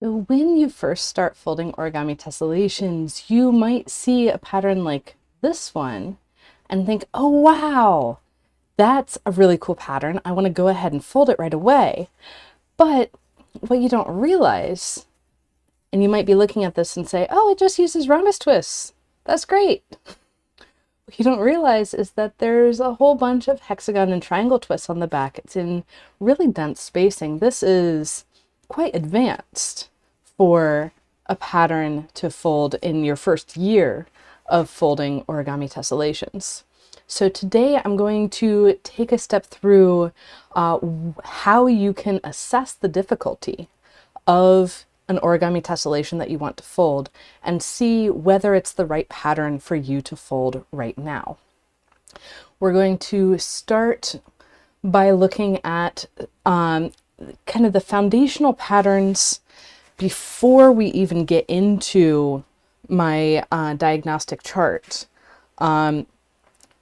So when you first start folding origami tessellations, you might see a pattern like this one and think, oh wow, that's a really cool pattern. I want to go ahead and fold it right away. But what you don't realize, and you might be looking at this and say, oh, it just uses rhombus twists. That's great. What you don't realize is that there's a whole bunch of hexagon and triangle twists on the back. It's in really dense spacing. This is quite advanced for a pattern to fold in your first year of folding origami tessellations. So today I'm going to take a step through how you can assess the difficulty of an origami tessellation that you want to fold and see whether it's the right pattern for you to fold right now. We're going to start by looking at kind of the foundational patterns before we even get into my diagnostic chart. And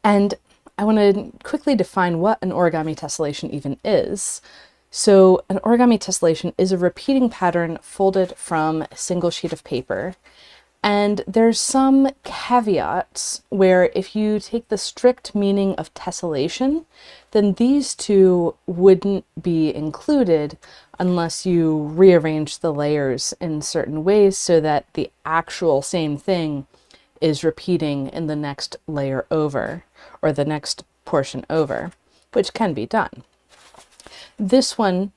I want to quickly define what an origami tessellation even is. So an origami tessellation is a repeating pattern folded from a single sheet of paper. And there's some caveats where if you take the strict meaning of tessellation, then these two wouldn't be included unless you rearrange the layers in certain ways so that the actual same thing is repeating in the next layer over, or the next portion over, which can be done. This one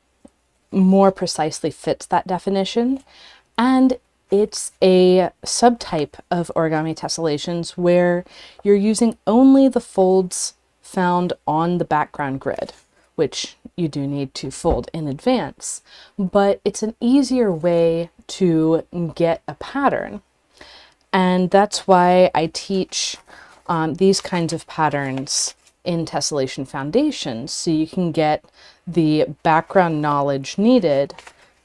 more precisely fits that definition, and it's a subtype of origami tessellations where you're using only the folds found on the background grid, which you do need to fold in advance, but it's an easier way to get a pattern. And that's why I teach these kinds of patterns in tessellation foundations, so you can get the background knowledge needed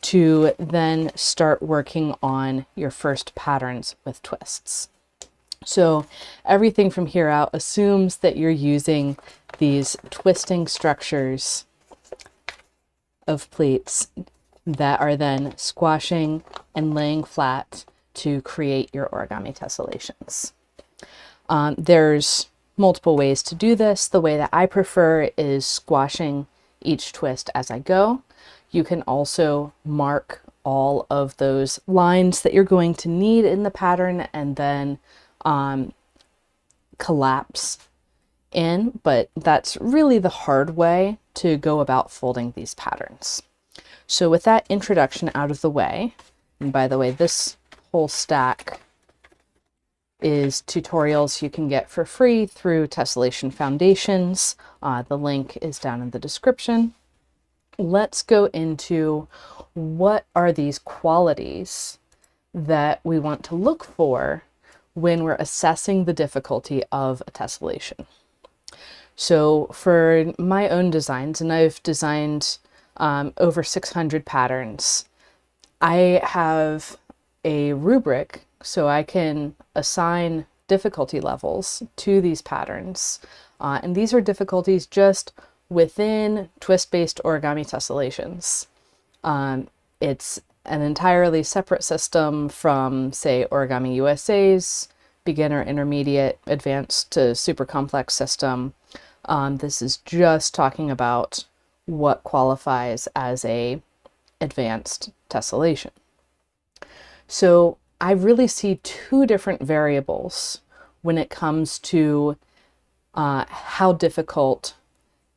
to then start working on your first patterns with twists. So everything from here out assumes that you're using these twisting structures of pleats that are then squashing and laying flat to create your origami tessellations. There's multiple ways to do this. The way that I prefer is squashing each twist as I go. You can also mark all of those lines that you're going to need in the pattern and then collapse in, but that's really the hard way to go about folding these patterns. So with that introduction out of the way, and by the way, this whole stack is tutorials you can get for free through Tessellation Foundations. The link is down in the description. Let's go into what are these qualities that we want to look for when we're assessing the difficulty of a tessellation. So for my own designs, and I've designed over 600 patterns, I have a rubric so I can assign difficulty levels to these patterns. And these are difficulties just within twist-based origami tessellations. It's an entirely separate system from, say, Origami USA's beginner, intermediate, advanced to super complex system. This is just talking about what qualifies as a advanced tessellation. So I really see two different variables when it comes to how difficult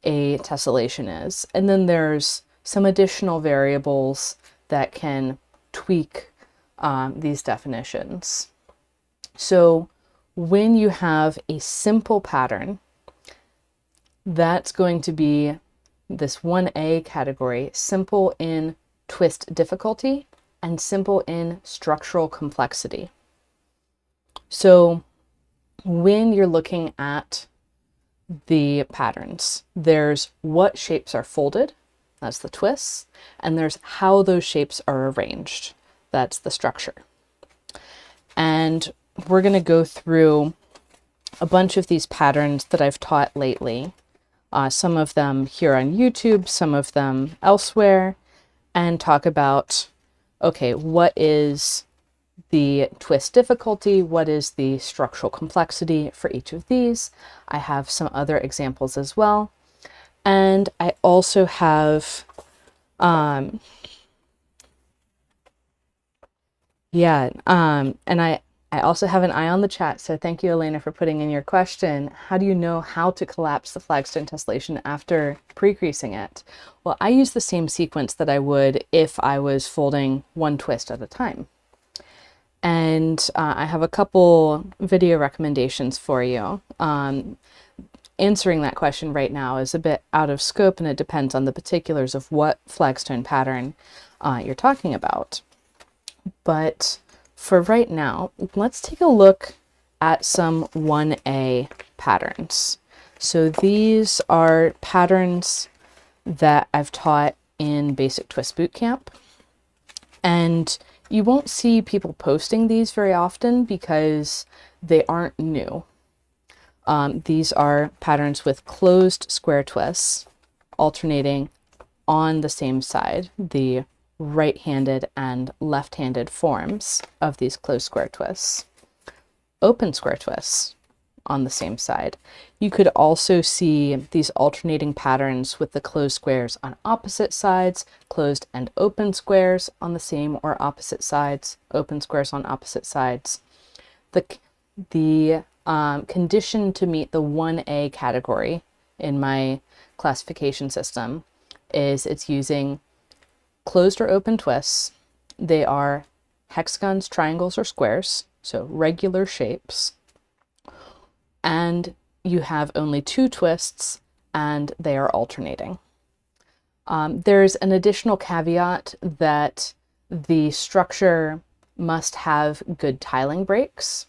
a tessellation is. And then there's some additional variables that can tweak these definitions. So when you have a simple pattern, that's going to be this 1A category, simple in twist difficulty and simple in structural complexity. So when you're looking at the patterns, there's what shapes are folded, that's the twists, and there's how those shapes are arranged, that's the structure. And we're going to go through a bunch of these patterns that I've taught lately, some of them here on YouTube, some of them elsewhere, and talk about okay, what is the twist difficulty? What is the structural complexity for each of these? I have some other examples as well. And I also have, and I also have an eye on the chat. So thank you, Elena, for putting in your question. How do you know how to collapse the flagstone tessellation after pre-creasing it? Well, I use the same sequence that I would if I was folding one twist at a time. And I have a couple video recommendations for you. Answering that question right now is a bit out of scope, and it depends on the particulars of what flagstone pattern you're talking about. But for right now, let's take a look at some 1A patterns. So these are patterns that I've taught in Basic Twist Bootcamp. And you won't see people posting these very often because they aren't new. These are patterns with closed square twists alternating on the same side, the right-handed and left-handed forms of these closed square twists. Open square twists on the same side. You could also see these alternating patterns with the closed squares on opposite sides, closed and open squares on the same or opposite sides, open squares on opposite sides. The condition to meet the 1A category in my classification system is it's using closed or open twists. They are hexagons, triangles, or squares, so regular shapes. And you have only 2 twists and they are alternating. There's an additional caveat that the structure must have good tiling breaks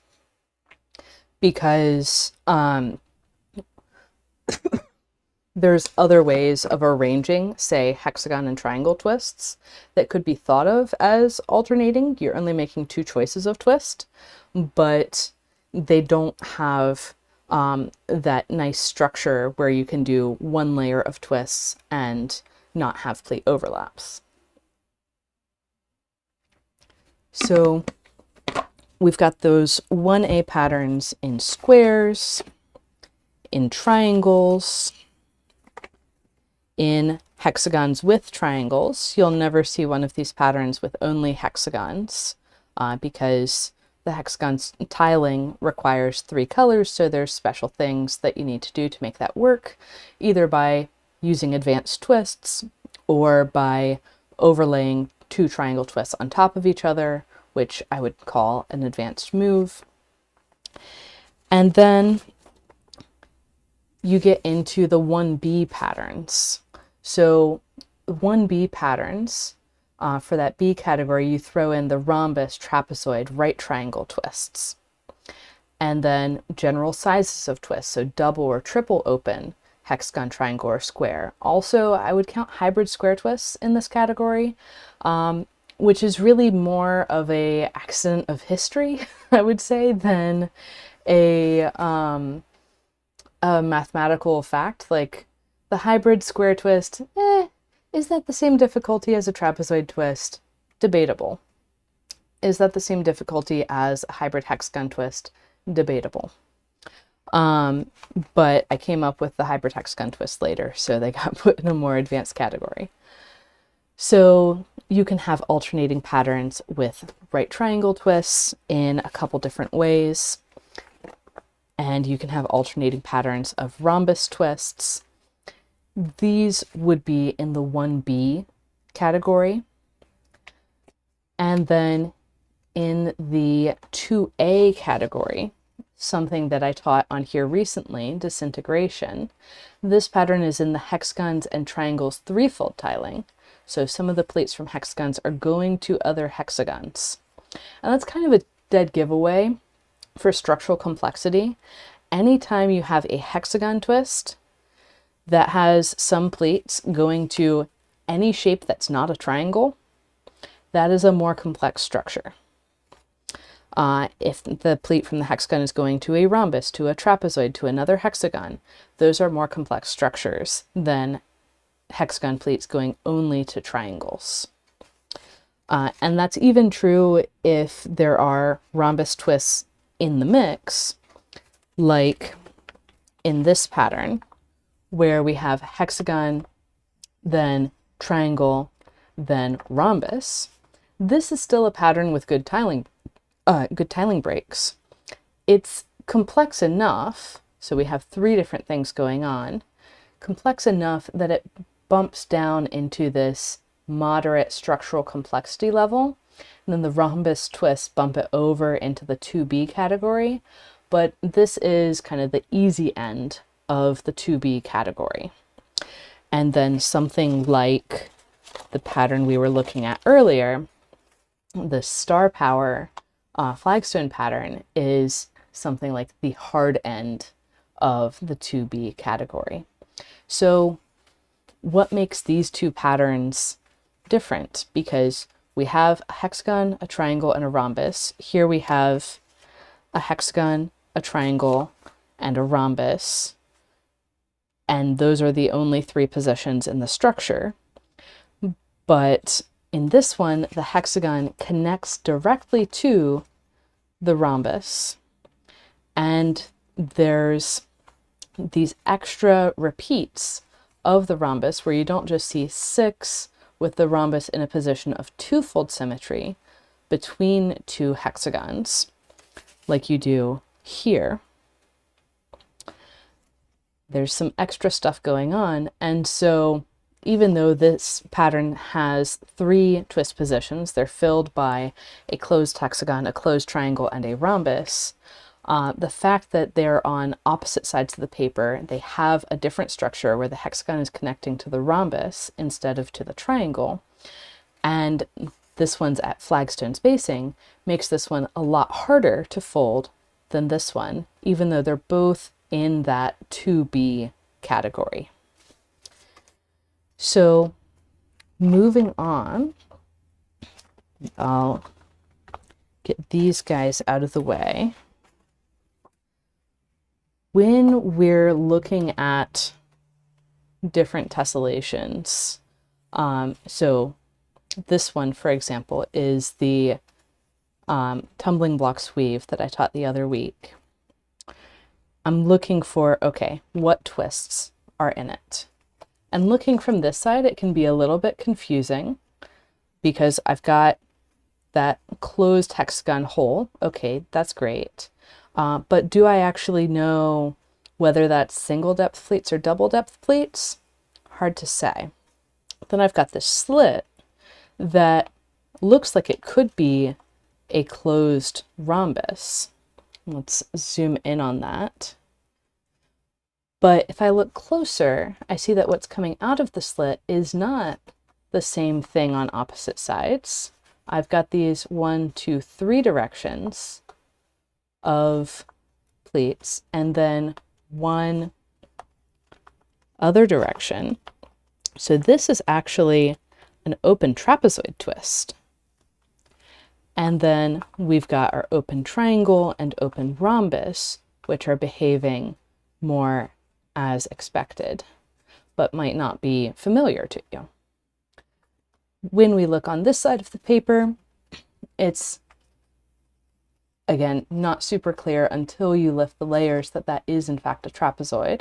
because there's other ways of arranging, say, hexagon and triangle twists that could be thought of as alternating. You're only making 2 choices of twist, but they don't have that nice structure where you can do 1 layer of twists and not have pleat overlaps. So we've got those 1A patterns in squares, in triangles, in hexagons with triangles. You'll never see one of these patterns with only hexagons because the hexagon's tiling requires 3 colors, so there's special things that you need to do to make that work, either by using advanced twists or by overlaying 2 triangle twists on top of each other, which I would call an advanced move. And then you get into the 1B patterns. So 1B patterns, for that B category, you throw in the rhombus, trapezoid, right triangle twists. And then general sizes of twists, so double or triple open, hexagon, triangle, or square. Also, I would count hybrid square twists in this category, which is really more of a accident of history, I would say, than a mathematical fact. Like the hybrid square twist, is that the same difficulty as a trapezoid twist? Debatable. Is that the same difficulty as a hybrid hexagon twist? Debatable. But I came up with the hybrid hexagon twist later, so they got put in a more advanced category. So you can have alternating patterns with right triangle twists in a couple different ways. And you can have alternating patterns of rhombus twists. These would be in the 1B category. And then in the 2A category, something that I taught on here recently, disintegration, this pattern is in the hexagons and triangles 3-fold tiling. So some of the pleats from hexagons are going to other hexagons. And that's kind of a dead giveaway for structural complexity. Anytime you have a hexagon twist that has some pleats going to any shape that's not a triangle, that is a more complex structure. If the pleat from the hexagon is going to a rhombus, to a trapezoid, to another hexagon, those are more complex structures than hexagon pleats going only to triangles. And that's even true if there are rhombus twists in the mix, like in this pattern, where we have hexagon, then triangle, then rhombus. This is still a pattern with good tiling breaks. It's complex enough, so we have 3 different things going on, complex enough that it bumps down into this moderate structural complexity level, and then the rhombus twists bump it over into the 2B category, but this is kind of the easy end of the 2B category. And then something like the pattern we were looking at earlier, the star power flagstone pattern, is something like the hard end of the 2B category. So what makes these 2 patterns different? Because we have a hexagon, a triangle, and a rhombus. Here we have a hexagon, a triangle, and a rhombus. And those are the only 3 positions in the structure. But in this one, the hexagon connects directly to the rhombus. And there's these extra repeats of the rhombus where you don't just see 6 with the rhombus in a position of 2-fold symmetry between 2 hexagons, like you do here. There's some extra stuff going on, and so even though this pattern has 3 twist positions, they're filled by a closed hexagon, a closed triangle, and a rhombus. The fact that they're on opposite sides of the paper, they have a different structure where the hexagon is connecting to the rhombus instead of to the triangle, and this one's at flagstone spacing, makes this one a lot harder to fold than this one, even though they're both in that 2B category. So moving on, I'll get these guys out of the way. When we're looking at different tessellations, so this one, for example, is the tumbling block sweave that I taught the other week. I'm looking for, okay, what twists are in it? And looking from this side, it can be a little bit confusing because I've got that closed hexagon hole. Okay, that's great. But do I actually know whether that's single depth pleats or double depth pleats? Hard to say. Then I've got this slit that looks like it could be a closed rhombus. Let's zoom in on that. But if I look closer, I see that what's coming out of the slit is not the same thing on opposite sides. I've got these 1, 2, 3 directions of pleats, and then one other direction. So this is actually an open trapezoid twist. And then we've got our open triangle and open rhombus, which are behaving more as expected, but might not be familiar to you. When we look on this side of the paper, it's, again, not super clear until you lift the layers that that is in fact a trapezoid.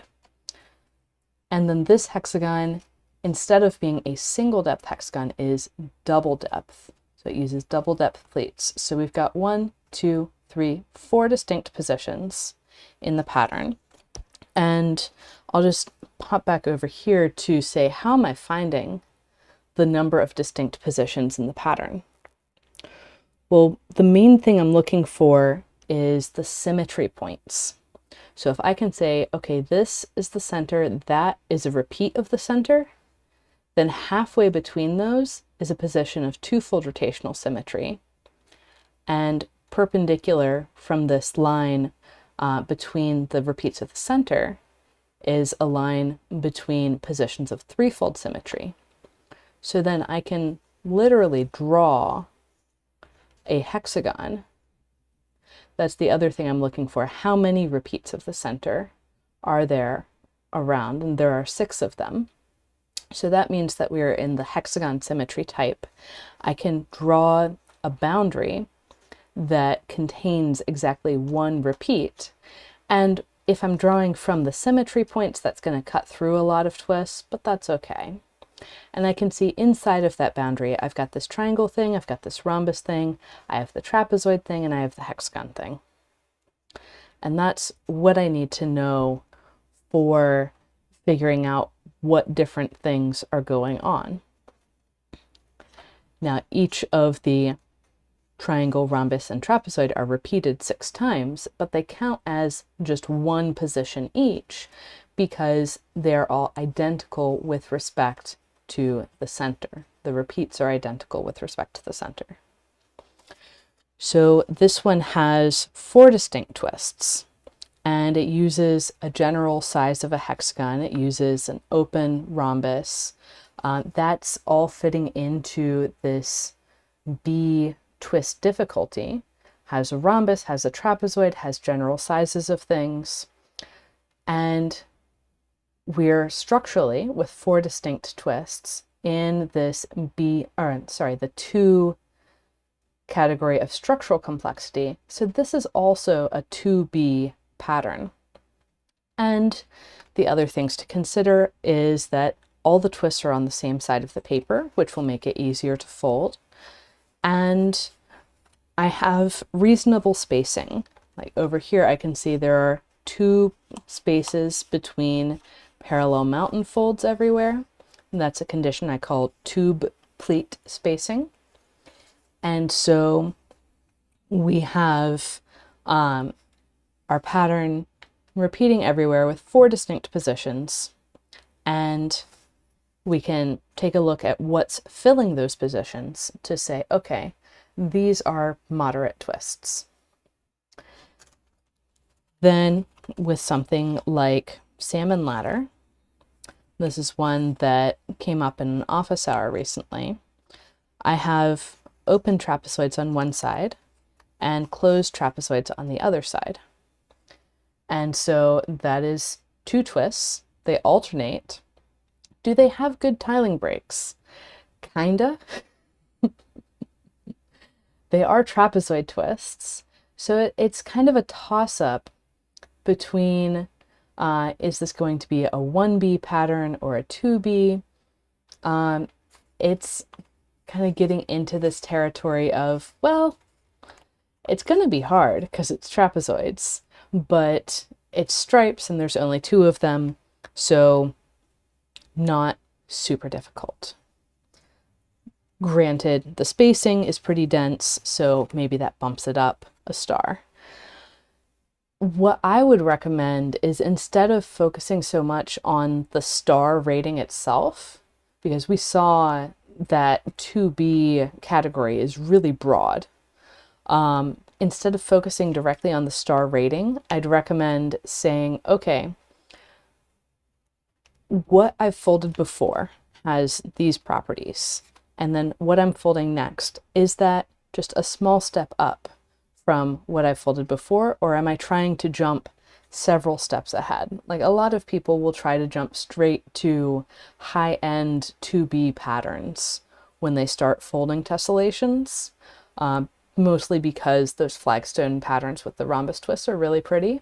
And then this hexagon, instead of being a single depth hexagon, is double depth. So it uses double depth pleats. So we've got 1, 2, 3, 4 distinct positions in the pattern. And I'll just pop back over here to say, how am I finding the number of distinct positions in the pattern? Well, the main thing I'm looking for is the symmetry points. So if I can say, okay, this is the center, that is a repeat of the center, then halfway between those is a position of 2-fold rotational symmetry. And perpendicular from this line between the repeats of the center is a line between positions of 3-fold symmetry. So then I can literally draw a hexagon. That's the other thing I'm looking for. How many repeats of the center are there around? And there are 6 of them. So that means that we're in the hexagon symmetry type. I can draw a boundary that contains exactly one repeat. And if I'm drawing from the symmetry points, that's going to cut through a lot of twists, but that's okay. And I can see inside of that boundary, I've got this triangle thing, I've got this rhombus thing, I have the trapezoid thing, and I have the hexagon thing. And that's what I need to know for figuring out what different things are going on. Now, each of the triangle, rhombus, and trapezoid are repeated 6 times, but they count as just one position each because they're all identical with respect to the center. The repeats are identical with respect to the center. So this one has 4 distinct twists, and it uses a general size of a hexagon. It uses an open rhombus. That's all fitting into this B twist difficulty. Has a rhombus, has a trapezoid, has general sizes of things. And we're structurally with 4 distinct twists in this the 2 category of structural complexity. So this is also a 2B pattern. And the other things to consider is that all the twists are on the same side of the paper, which will make it easier to fold. And I have reasonable spacing. Like over here, I can see there are 2 spaces between parallel mountain folds everywhere. And that's a condition I call tube pleat spacing. And so we have our pattern repeating everywhere with 4 distinct positions. And we can take a look at what's filling those positions to say, okay, these are moderate twists. Then with something like salmon ladder, this is one that came up in an office hour recently. I have open trapezoids on one side and closed trapezoids on the other side. And so that is 2 twists. They alternate. Do they have good tiling breaks? Kinda. They are trapezoid twists. So it's kind of a toss-up between is this going to be a 1B pattern or a 2B? It's kind of getting into this territory of, well, it's going to be hard because it's trapezoids, but it's stripes and there's only 2 of them, so not super difficult. Granted, the spacing is pretty dense, so maybe that bumps it up a star. What I would recommend is instead of focusing so much on the star rating itself, because we saw that 2B category is really broad, instead of focusing directly on the star rating, I'd recommend saying, okay, what I've folded before has these properties, and then what I'm folding next, is that just a small step up from what I've folded before, or am I trying to jump several steps ahead? Like a lot of people will try to jump straight to high-end 2B patterns when they start folding tessellations, mostly because those flagstone patterns with the rhombus twists are really pretty.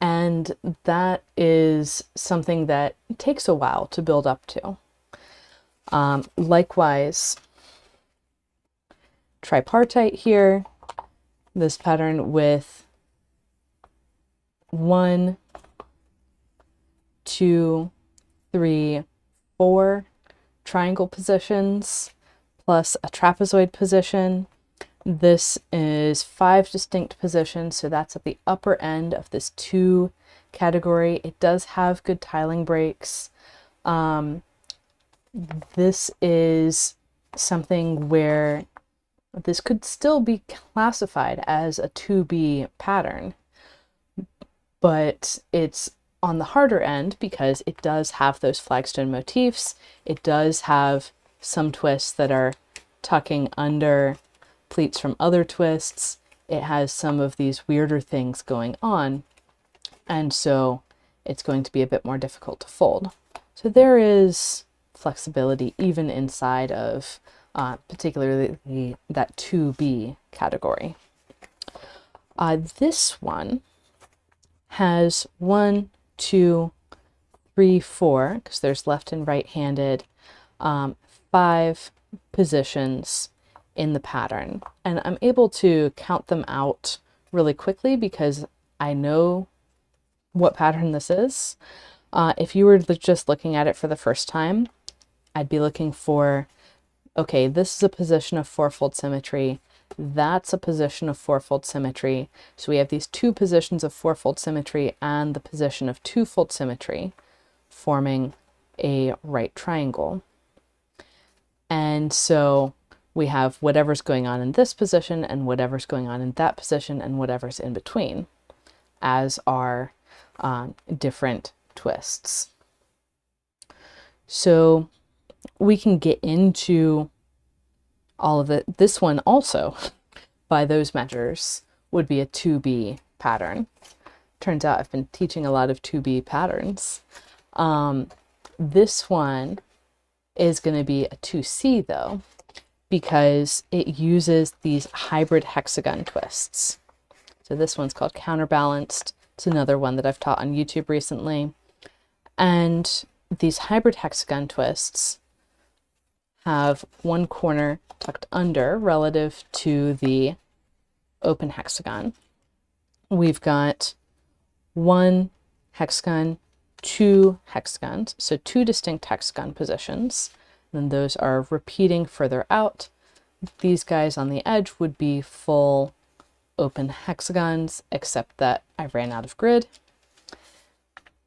And that is something that takes a while to build up to. Likewise, tripartite here, this pattern with 1, 2, 3, 4 triangle positions plus a trapezoid position. This is 5 distinct positions, so that's at the upper end of this 2 category. It does have good tiling breaks. This is something where this could still be classified as a 2B pattern, but it's on the harder end because it does have those flagstone motifs. It does have some twists that are tucking under pleats from other twists. It has some of these weirder things going on, and so it's going to be a bit more difficult to fold. So there is flexibility even inside of particularly that 2B category. This one has 1, 2, 3, 4, because there's left and right-handed, 5 positions in the pattern. And I'm able to count them out really quickly because I know what pattern this is. If you were just looking at it for the first time, I'd be looking for, okay, this is a position of fourfold symmetry. That's a position of fourfold symmetry. So we have these 2 positions of fourfold symmetry and the position of twofold symmetry forming a right triangle. And so we have whatever's going on in this position and whatever's going on in that position and whatever's in between as our different twists. So we can get into all of it. This one also, by those measures, would be a 2B pattern. Turns out I've been teaching a lot of 2B patterns. This one is going to be a 2C though, because it uses these hybrid hexagon twists. So this one's called Counterbalanced. It's another one that I've taught on YouTube recently. And these hybrid hexagon twists have one corner tucked under relative to the open hexagon. We've got one hexagon, 2 hexagons, so 2 distinct hexagon positions. And those are repeating further out. These guys on the edge would be full open hexagons, except that I ran out of grid.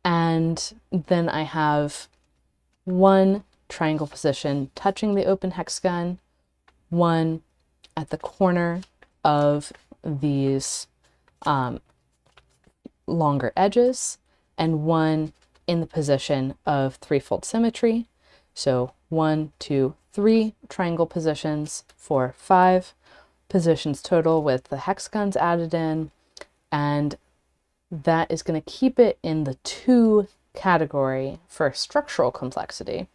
And then I have one triangle position touching the open hexagon, one at the corner of these longer edges, and one in the position of threefold symmetry. So 1, 2, 3 triangle positions for 5 positions total with the hexagons added in, and that is going to keep it in the 2 category for structural complexity,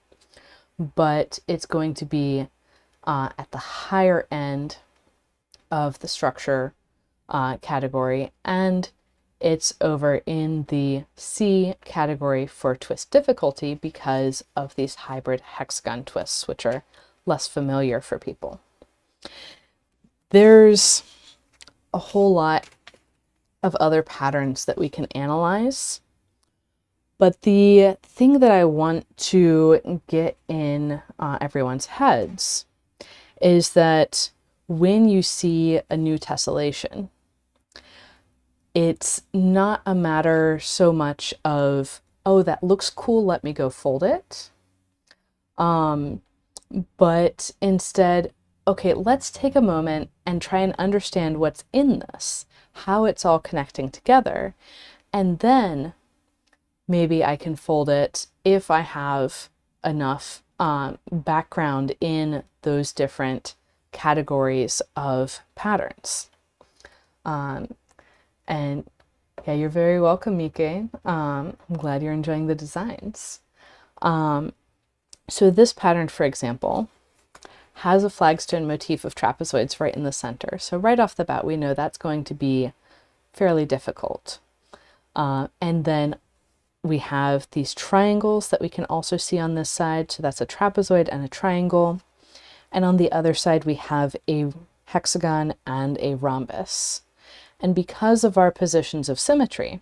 but it's going to be at the higher end of the structure category, and it's over in the C category for twist difficulty because of these hybrid hexagon twists, which are less familiar for people. There's a whole lot of other patterns that we can analyze, but the thing that I want to get in everyone's heads is that when you see a new tessellation, it's not a matter so much of, oh, that looks cool, let me go fold it. But instead, okay, let's take a moment and try and understand what's in this, how it's all connecting together, and then maybe I can fold it if I have enough background in those different categories of patterns. And yeah, you're very welcome, Mike. I'm glad you're enjoying the designs. So this pattern, for example, has a flagstone motif of trapezoids right in the center. So right off the bat, we know that's going to be fairly difficult. And then we have these triangles that we can also see on this side. So that's a trapezoid and a triangle. And on the other side, we have a hexagon and a rhombus. And because of our positions of symmetry,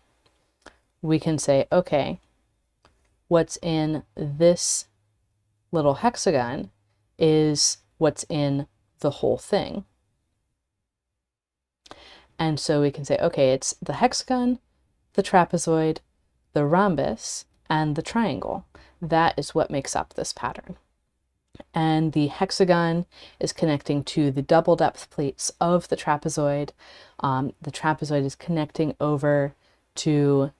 we can say, okay, what's in this little hexagon is what's in the whole thing. And so we can say, okay, it's the hexagon, the trapezoid, the rhombus, and the triangle. That is what makes up this pattern. And the hexagon is connecting to the double depth plates of the trapezoid. The trapezoid is connecting over to,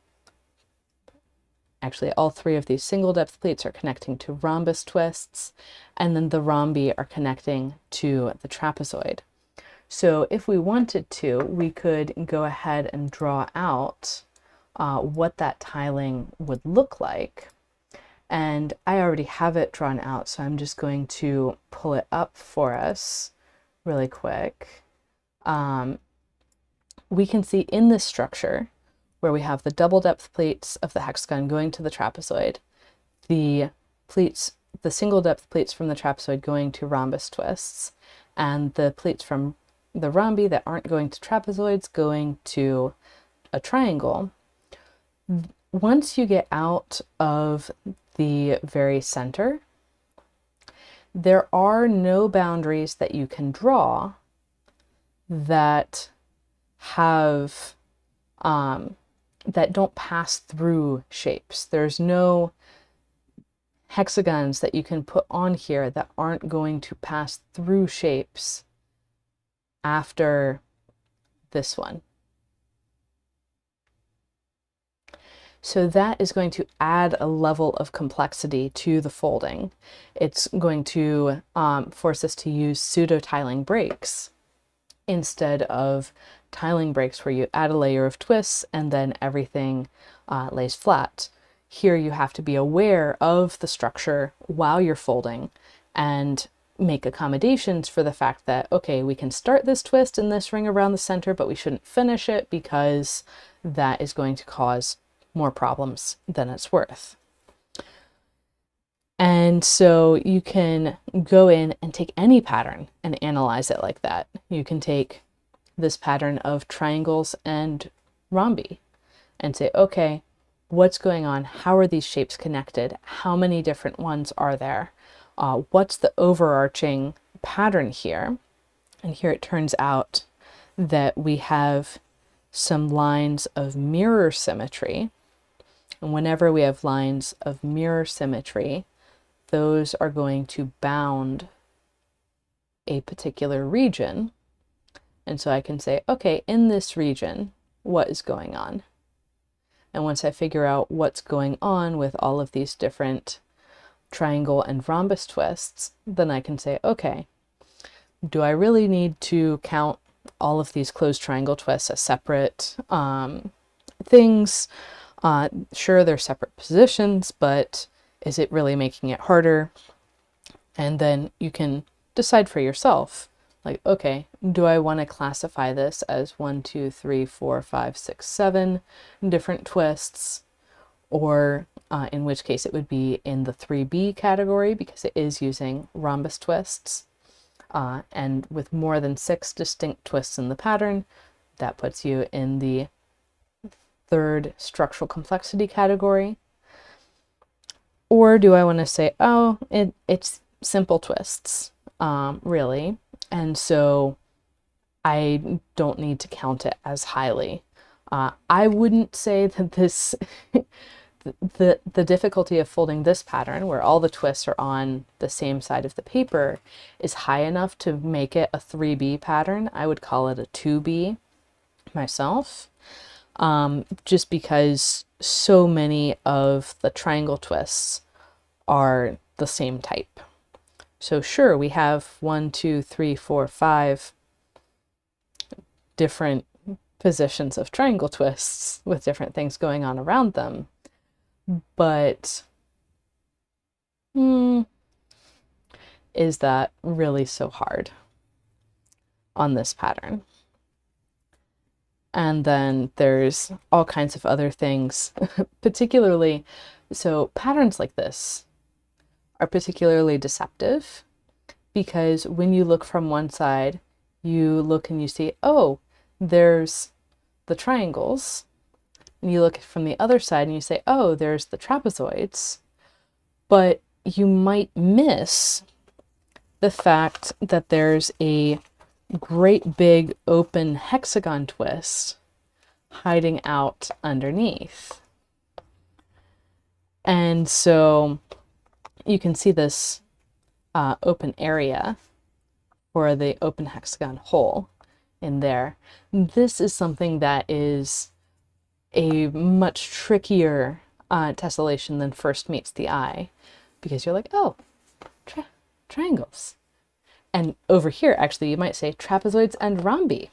actually all 3 of these single depth plates are connecting to rhombus twists, and then the rhombi are connecting to the trapezoid. So if we wanted to, we could go ahead and draw out what that tiling would look like. And I already have it drawn out, so I'm just going to pull it up for us really quick. We can see in this structure where we have the double depth plates of the hexagon going to the trapezoid, the single depth plates from the trapezoid going to rhombus twists, and the plates from the rhombi that aren't going to trapezoids going to a triangle. Once you get out of the very center, there are no boundaries that you can draw that have that don't pass through shapes. There's no hexagons that you can put on here that aren't going to pass through shapes after this one. So that is going to add a level of complexity to the folding. It's going to force us to use pseudo-tiling breaks instead of tiling breaks where you add a layer of twists and then everything lays flat. Here you have to be aware of the structure while you're folding and make accommodations for the fact that, okay, we can start this twist in this ring around the center, but we shouldn't finish it because that is going to cause more problems than it's worth. And so you can go in and take any pattern and analyze it like that. You can take this pattern of triangles and rhombi and say, okay, what's going on? How are these shapes connected? How many different ones are there? What's the overarching pattern here? And here it turns out that we have some lines of mirror symmetry. And whenever we have lines of mirror symmetry, those are going to bound a particular region. And so I can say, okay, in this region, what is going on? And once I figure out what's going on with all of these different triangle and rhombus twists, then I can say, okay, do I really need to count all of these closed triangle twists as separate things? Sure, they're separate positions, but is it really making it harder? And then you can decide for yourself, like, okay, do I want to classify this as 1, 2, 3, 4, 5, 6, 7 different twists? Or in which case it would be in the 3B category because it is using rhombus twists. And with more than 6 distinct twists in the pattern, that puts you in the 3rd structural complexity category. Or do I want to say, oh, it's simple twists, really, and so I don't need to count it as highly. I wouldn't say that this the difficulty of folding this pattern, where all the twists are on the same side of the paper, is high enough to make it a 3B pattern. I would call it a 2B myself. Just because so many of the triangle twists are the same type. So sure, we have 1, 2, 3, 4, 5 different positions of triangle twists with different things going on around them, but is that really so hard on this pattern? And then there's all kinds of other things, particularly, so patterns like this are particularly deceptive because when you look from one side, you look and you see, oh, there's the triangles. And you look from the other side and you say, oh, there's the trapezoids. But you might miss the fact that there's a great big open hexagon twist hiding out underneath. And so you can see this open area for the open hexagon hole in there. This is something that is a much trickier tessellation than first meets the eye, because you're like, oh, triangles. And over here, actually, you might say trapezoids and rhombi.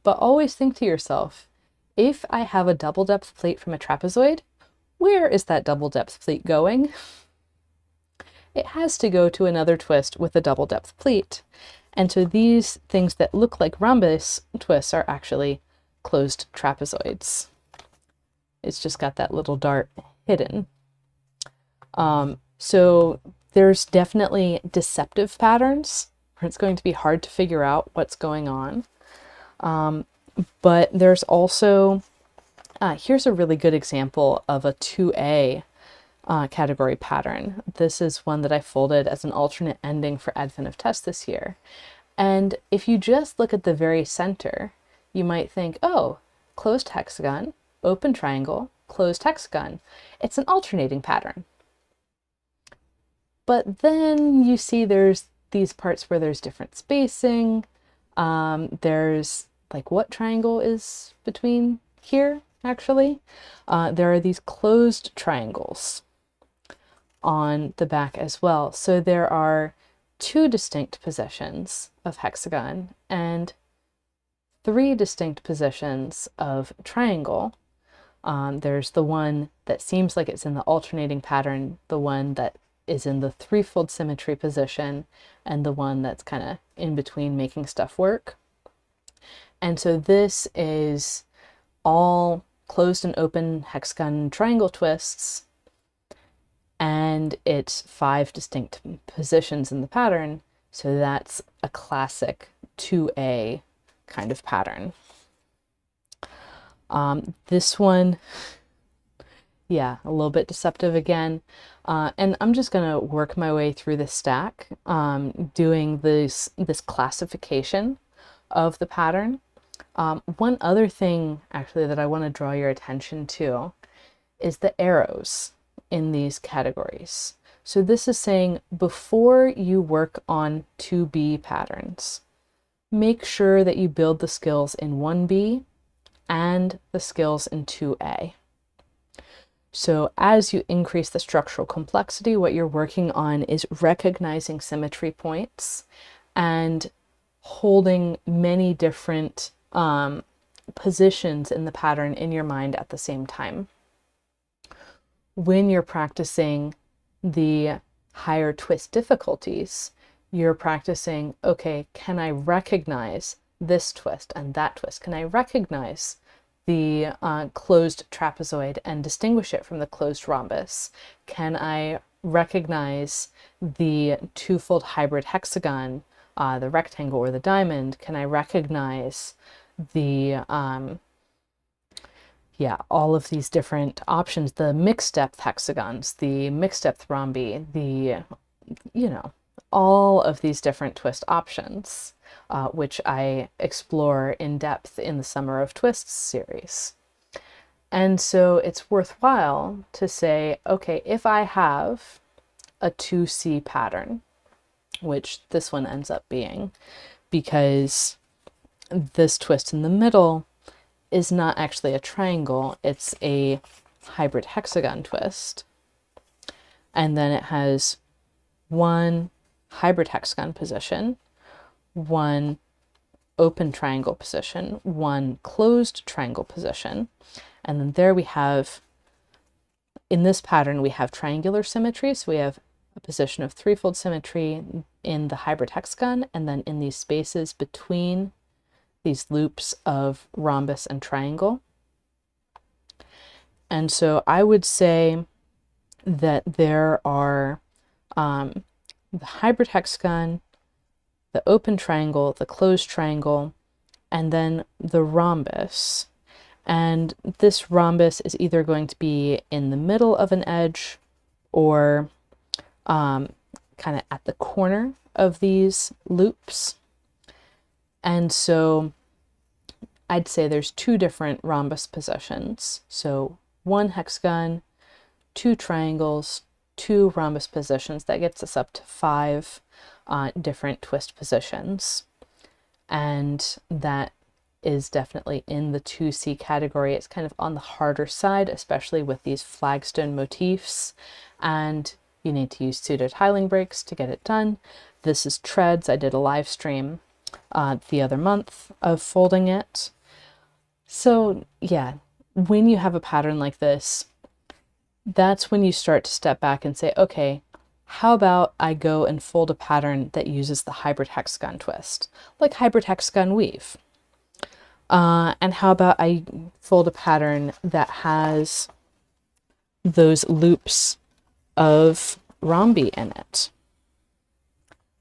But always think to yourself, if I have a double depth plate from a trapezoid, where is that double depth pleat going? It has to go to another twist with a double depth pleat. And so these things that look like rhombus twists are actually closed trapezoids. It's just got that little dart hidden. So there's definitely deceptive patterns where it's going to be hard to figure out what's going on. But there's also, here's a really good example of a 2A category pattern. This is one that I folded as an alternate ending for Advent of Tess this year. And if you just look at the very center, you might think, oh, closed hexagon, open triangle, closed hexagon. It's an alternating pattern. But then you see there's these parts where there's different spacing. There's like, what triangle is between here, actually? There are these closed triangles on the back as well. So there are 2 distinct positions of hexagon and 3 distinct positions of triangle. There's the one that seems like it's in the alternating pattern, the one that is in the threefold symmetry position, and the one that's kind of in between making stuff work. And so this is all closed and open hexagon triangle twists, and it's 5 distinct positions in the pattern. So that's a classic 2A kind of pattern. This one, yeah, a little bit deceptive again. And I'm just going to work my way through the stack, doing this classification of the pattern. One other thing actually that I want to draw your attention to is the arrows in these categories. So this is saying before you work on 2B patterns, make sure that you build the skills in 1B and the skills in 2A. So as you increase the structural complexity, what you're working on is recognizing symmetry points and holding many different positions in the pattern in your mind at the same time. When you're practicing the higher twist difficulties, you're practicing, okay, can I recognize this twist and that twist? Can I recognize the closed trapezoid and distinguish it from the closed rhombus? Can I recognize the twofold hybrid hexagon, the rectangle or the diamond? Can I recognize the, all of these different options, the mixed depth hexagons, the mixed depth rhombi, the, all of these different twist options, which I explore in depth in the Summer of Twists series. And so it's worthwhile to say, okay, if I have a 2C pattern, which this one ends up being, because this twist in the middle is not actually a triangle, it's a hybrid hexagon twist. And then it has 1 hybrid hexagon position, 1 open triangle position, 1 closed triangle position. And then there we have, in this pattern, we have triangular symmetry. So we have a position of threefold symmetry in the hybrid hexagon, and then in these spaces between these loops of rhombus and triangle. And so I would say that there are the hybrid hexagon, the open triangle, the closed triangle, and then the rhombus. And this rhombus is either going to be in the middle of an edge or kind of at the corner of these loops. And so I'd say there's 2 different rhombus positions. So 1 hexagon, 2 triangles, 2 rhombus positions. That gets us up to 5 different twist positions. And that is definitely in the 2C category. It's kind of on the harder side, especially with these flagstone motifs. And you need to use pseudo tiling breaks to get it done. This is treads. I did a live stream the other month of folding it. So yeah, when you have a pattern like this, that's when you start to step back and say, okay, how about I go and fold a pattern that uses the hybrid hexagon twist, like hybrid hexagon weave? And how about I fold a pattern that has those loops of rhombi in it,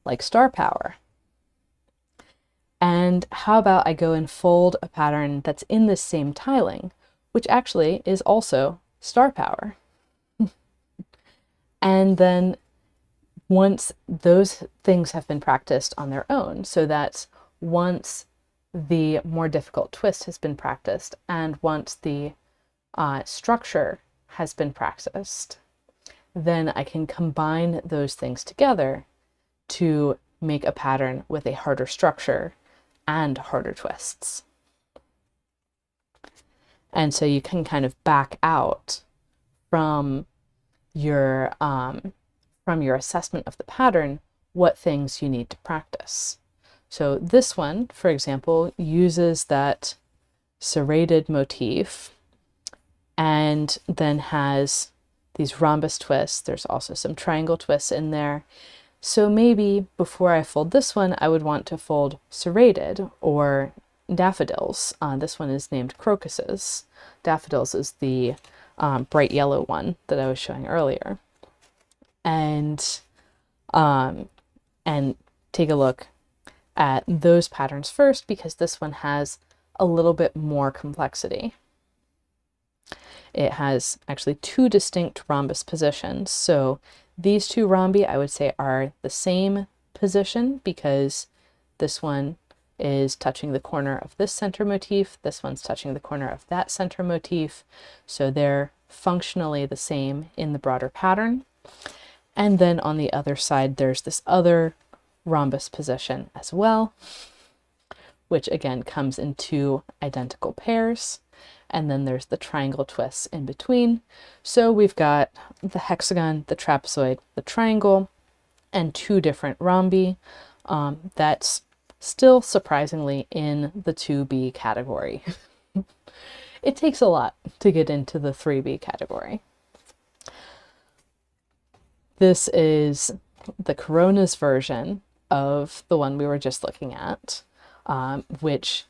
like star power? And how about I go and fold a pattern that's in this same tiling, which actually is also star power? And then once those things have been practiced on their own, so that once the more difficult twist has been practiced and once the structure has been practiced, then I can combine those things together to make a pattern with a harder structure and harder twists. And so you can kind of back out from your assessment of the pattern what things you need to practice. So this one, for example, uses that serrated motif and then has these rhombus twists. There's also some triangle twists in there. So maybe before I fold this one, I would want to fold serrated or daffodils. This one is named crocuses. Daffodils is the bright yellow one that I was showing earlier. And take a look at those patterns first, because this one has a little bit more complexity. It has actually two distinct rhombus positions. So these two rhombi, I would say, are the same position because this one is touching the corner of this center motif. This one's touching the corner of that center motif. So they're functionally the same in the broader pattern. And then on the other side, there's this other rhombus position as well, which again comes in two identical pairs. And then there's the triangle twists in between. So we've got the hexagon, the trapezoid, the triangle, and two different rhombi. That's still surprisingly in the 2B category. It takes a lot to get into the 3B category. This is the Corona's version of the one we were just looking at, which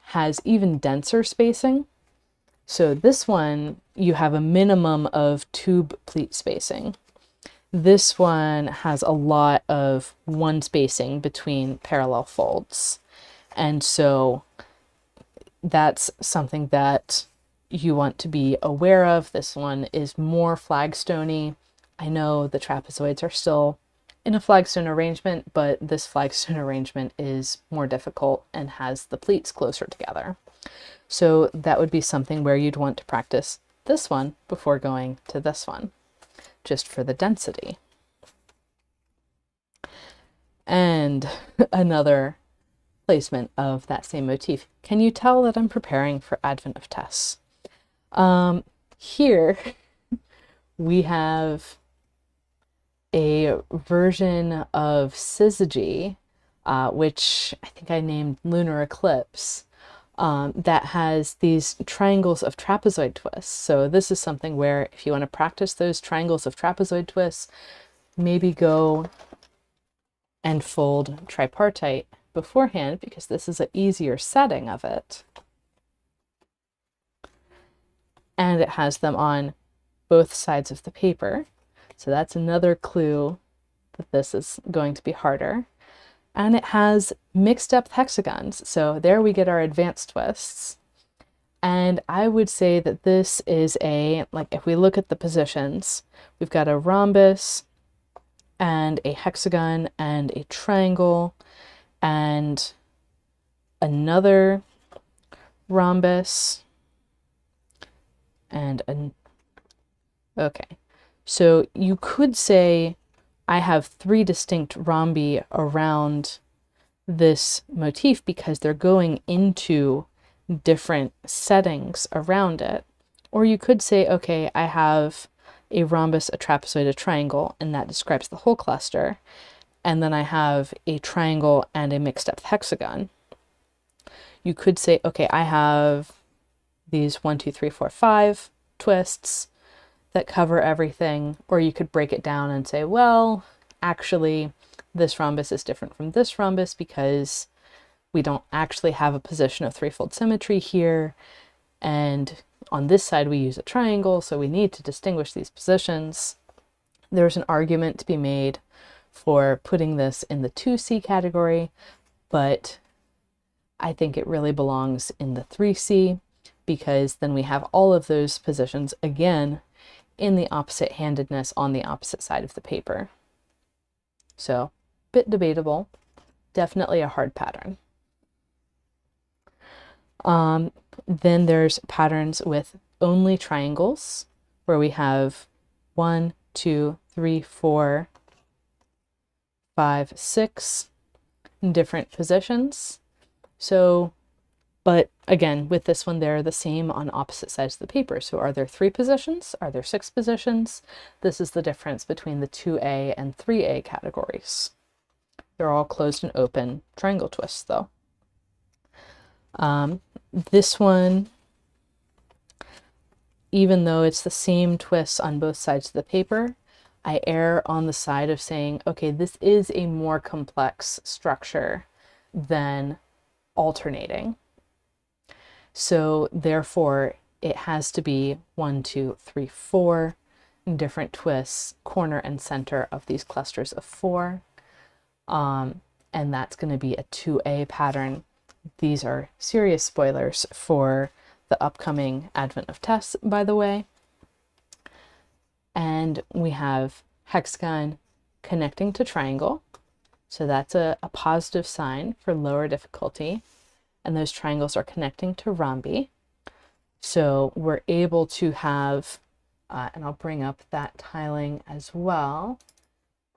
has even denser spacing. So this one, you have a minimum of tube pleat spacing. This one has a lot of one spacing between parallel folds. And so that's something that you want to be aware of. This one is more flagstone-y. I know the trapezoids are still in a flagstone arrangement, but this flagstone arrangement is more difficult and has the pleats closer together. So that would be something where you'd want to practice this one before going to this one, just for the density. And another placement of that same motif. Can you tell that I'm preparing for Advent of Tess? Here we have a version of syzygy, which I think I named Lunar Eclipse, that has these triangles of trapezoid twists. So this is something where if you want to practice those triangles of trapezoid twists, maybe go and fold tripartite beforehand, because this is an easier setting of it. And it has them on both sides of the paper. So that's another clue that this is going to be harder. And it has mixed depth hexagons. So there we get our advanced twists. And I would say that this is like if we look at the positions, we've got a rhombus and a hexagon and a triangle and another rhombus and okay. So you could say I have three distinct rhombi around this motif because they're going into different settings around it. Or you could say, okay, I have a rhombus, a trapezoid, a triangle, and that describes the whole cluster. And then I have a triangle and a mixed depth hexagon. You could say, okay, I have these 1, 2, 3, 4, 5 twists, that cover everything, or you could break it down and say, well, actually, this rhombus is different from this rhombus because we don't actually have a position of threefold symmetry here, and on this side we use a triangle, so we need to distinguish these positions. There's an argument to be made for putting this in the 2C category, but I think it really belongs in the 3C, because then we have all of those positions again in the opposite handedness on the opposite side of the paper. So, bit debatable, definitely a hard pattern. Then there's patterns with only triangles, where we have 1, 2, 3, 4, 5, 6 different positions. So, but again, with this one, they're the same on opposite sides of the paper. So are there 3 positions? Are there 6 positions? This is the difference between the 2A and 3A categories. They're all closed and open triangle twists, though. This one, even though it's the same twists on both sides of the paper, I err on the side of saying, okay, this is a more complex structure than alternating. So therefore, it has to be 1, 2, 3, 4 different twists, corner and center of these clusters of 4. And that's going to be a 2A pattern. These are serious spoilers for the upcoming Advent of Tess, by the way. And we have hexagon connecting to triangle. So that's a positive sign for lower difficulty. And those triangles are connecting to rhombi. So we're able to have, and I'll bring up that tiling as well.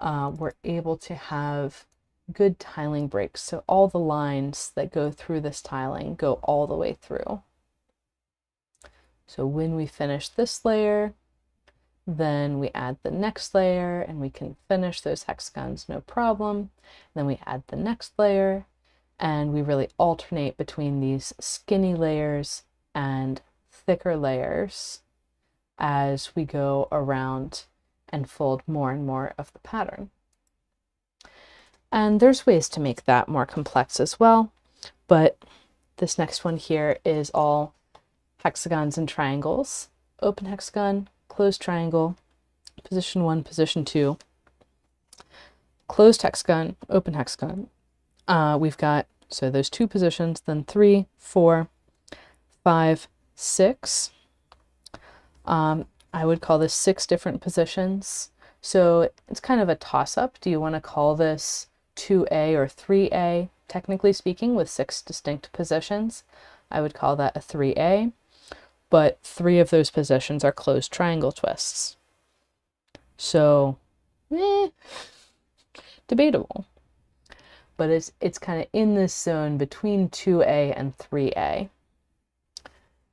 We're able to have good tiling breaks. So all the lines that go through this tiling go all the way through. So when we finish this layer, then we add the next layer and we can finish those hexagons no problem. Then we add the next layer and we really alternate between these skinny layers and thicker layers as we go around and fold more and more of the pattern. And there's ways to make that more complex as well, but this next one here is all hexagons and triangles. Open hexagon, closed triangle, position 1, position 2, closed hexagon, open hexagon. We've got, so those 2 positions, then 3, 4, 5, 6. I would call this 6 different positions. So it's kind of a toss-up. Do you want to call this 2A or 3A? Technically speaking, with 6 distinct positions, I would call that a 3A. But 3 of those positions are closed triangle twists. So, debatable. But it's kind of in this zone between 2A and 3A.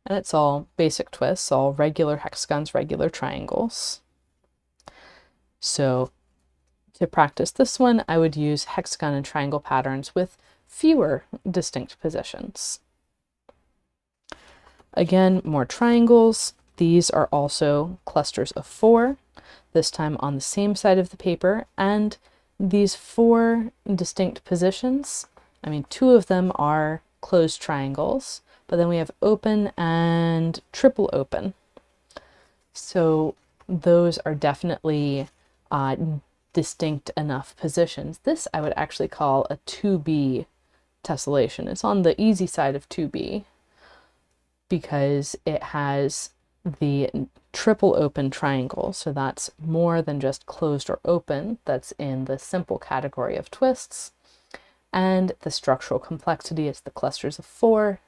And it's all basic twists, all regular hexagons, regular triangles. So to practice this one, I would use hexagon and triangle patterns with fewer distinct positions. Again, more triangles. These are also clusters of 4, this time on the same side of the paper. And these 4 distinct positions, I mean, 2 of them are closed triangles, but then we have open and triple open. So those are definitely distinct enough positions. This I would actually call a 2B tessellation. It's on the easy side of 2B because it has the triple open triangle. So that's more than just closed or open. That's in the simple category of twists. And the structural complexity is the clusters of 4.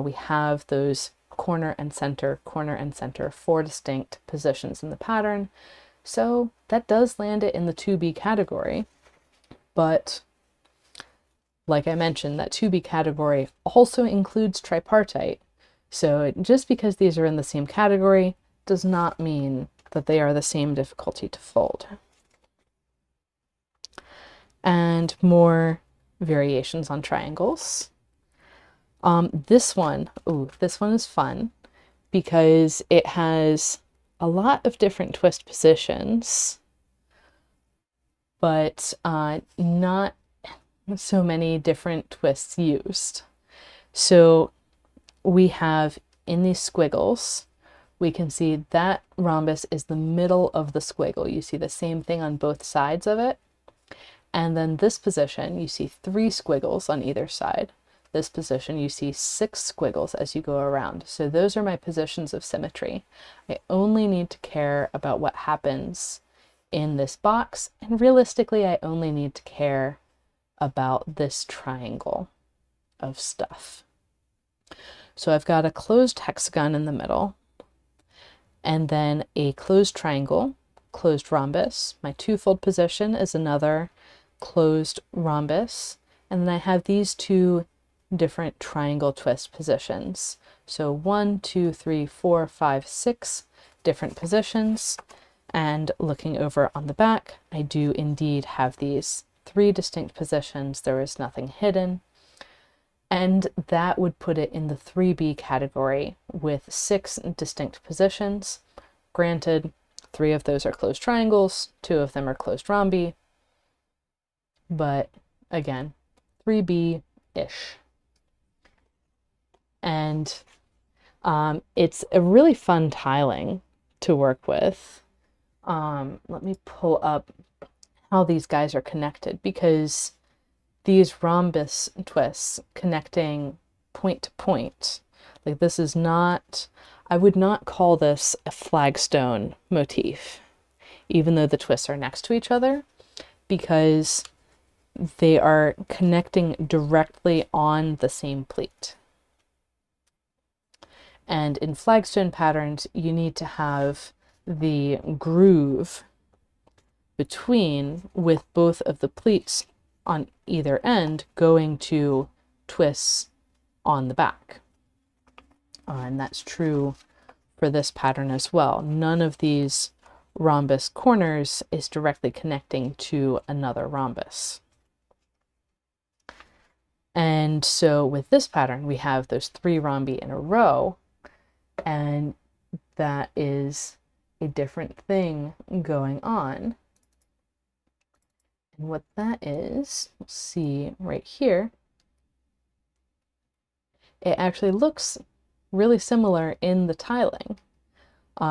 We have those corner and center, 4 distinct positions in the pattern. So that does land it in the 2B category. But like I mentioned, that 2B category also includes tripartite. So just because these are in the same category does not mean that they are the same difficulty to fold. And more variations on triangles. This one is fun because it has a lot of different twist positions, but not so many different twists used. So we have in these squiggles, we can see that rhombus is the middle of the squiggle. You see the same thing on both sides of it. And then this position, you see 3 squiggles on either side. This position, you see 6 squiggles as you go around. So those are my positions of symmetry. I only need to care about what happens in this box, and realistically, I only need to care about this triangle of stuff. So I've got a closed hexagon in the middle, and then a closed triangle, closed rhombus. My twofold position is another closed rhombus, and then I have these 2 different triangle twist positions. So 1, 2, 3, 4, 5, 6 different positions, and looking over on the back, I do indeed have these 3 distinct positions. There is nothing hidden, and that would put it in the 3B category with 6 distinct positions. Granted, 3 of those are closed triangles, 2 of them are closed rhombi, but again, 3B-ish. And it's a really fun tiling to work with. Let me pull up how these guys are connected, because these rhombus twists connecting point to point, like this is not, I would not call this a flagstone motif, even though the twists are next to each other, because they are connecting directly on the same pleat. And in flagstone patterns, you need to have the groove between with both of the pleats on either end going to twists on the back. And that's true for this pattern as well. None of these rhombus corners is directly connecting to another rhombus. And so with this pattern, we have those 3 rhombi in a row, and that is a different thing going on. And what that is, we'll see right here, it actually looks really similar in the tiling.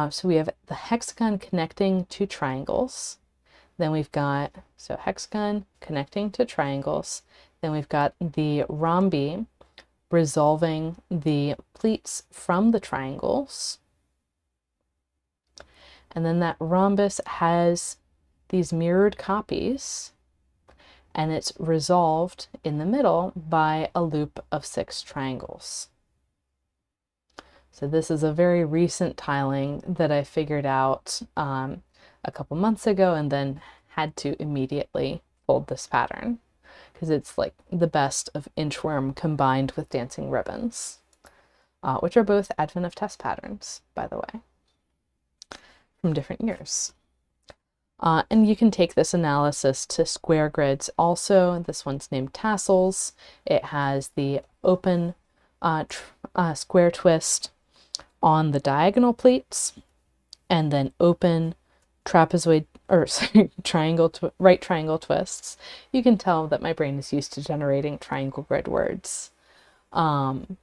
So we have the hexagon connecting to triangles. Then we've got, so hexagon connecting to triangles. Then we've got the rhombi resolving the pleats from the triangles. And then that rhombus has these mirrored copies, and it's resolved in the middle by a loop of 6 triangles. So this is a very recent tiling that I figured out a couple months ago, and then had to immediately fold this pattern, because it's like the best of inchworm combined with dancing ribbons, which are both Advent of Tess patterns, by the way, from different years. And you can take this analysis to square grids also. This one's named Tassels. It has the open square twist on the diagonal pleats, and then open trapezoid, or sorry, right triangle twists. You can tell that my brain is used to generating triangle grid words. And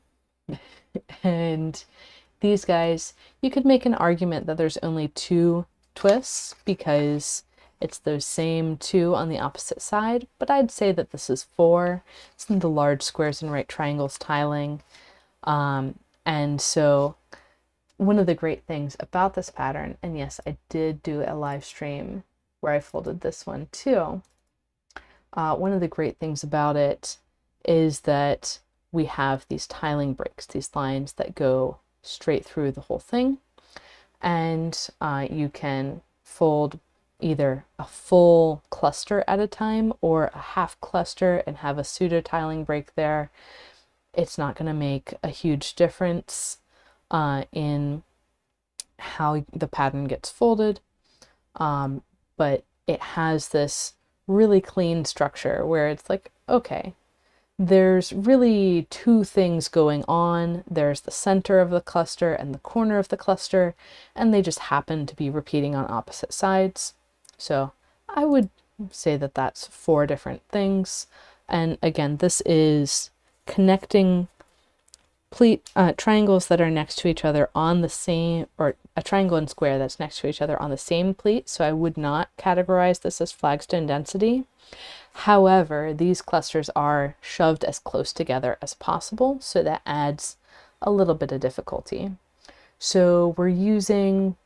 these guys, you could make an argument that there's only 2 twists because it's those same 2 on the opposite side, but I'd say that this is 4. It's in the large squares and right triangles tiling. And so one of the great things about this pattern, and yes, I did do a live stream where I folded this one too. One of the great things about it is that we have these tiling breaks, these lines that go straight through the whole thing. And you can fold either a full cluster at a time or a half cluster and have a pseudo tiling break there. It's not going to make a huge difference in how the pattern gets folded, but it has this really clean structure where it's like, okay, there's really two things going on. There's the center of the cluster and the corner of the cluster, and they just happen to be repeating on opposite sides. So I would say that that's 4 different things. And again, this is connecting triangles that are next to each other on the same, or a triangle and square that's next to each other on the same pleat. So I would not categorize this as flagstone density. However, these clusters are shoved as close together as possible, so that adds a little bit of difficulty. So we're using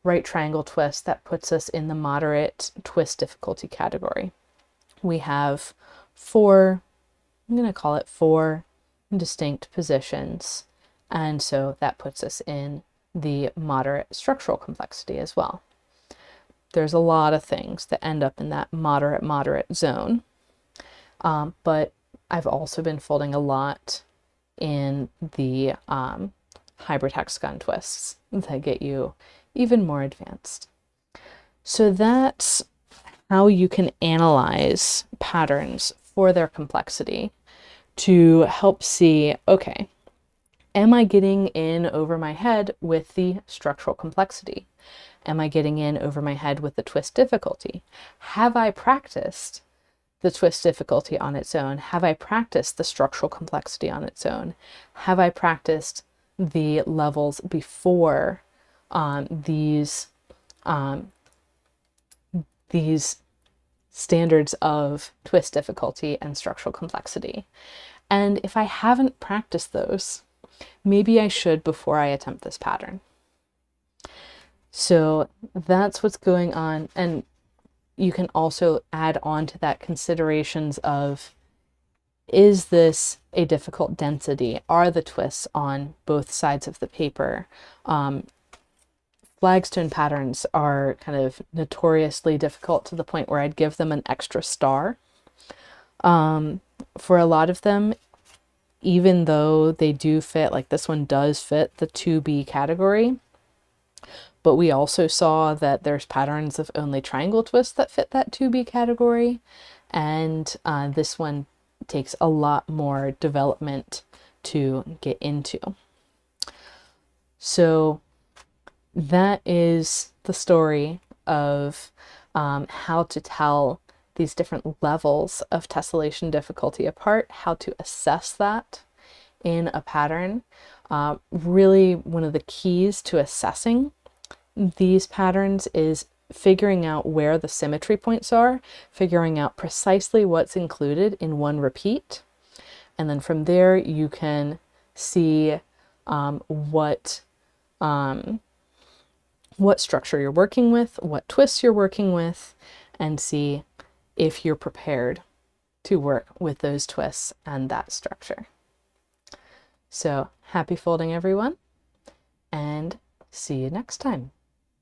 right triangle twist. That puts us in the moderate twist difficulty category. We have 4, I'm going to call it 4 distinct positions, and so that puts us in the moderate structural complexity as well. There's a lot of things that end up in that moderate zone, but I've also been folding a lot in the hybrid hexagon twists that get you even more advanced. So that's how you can analyze patterns for their complexity to help see, okay, am I getting in over my head with the structural complexity? Am I getting in over my head with the twist difficulty? Have I practiced the twist difficulty on its own? Have I practiced the structural complexity on its own? Have I practiced the levels before these standards of twist difficulty and structural complexity? And if I haven't practiced those, maybe I should before I attempt this pattern. So that's what's going on. And you can also add on to that considerations of, is this a difficult density? Are the twists on both sides of the paper? Flagstone patterns are kind of notoriously difficult to the point where I'd give them an extra star. For a lot of them, even though they do fit, like this one does fit the 2B category, but we also saw that there's patterns of only triangle twists that fit that 2B category, and this one takes a lot more development to get into. So that is the story of how to tell these different levels of tessellation difficulty apart, how to assess that in a pattern. Really, one of the keys to assessing these patterns is figuring out where the symmetry points are, figuring out precisely what's included in one repeat, and then from there you can see what structure you're working with, what twists you're working with, and see if you're prepared to work with those twists and that structure. So happy folding, everyone, and see you next time.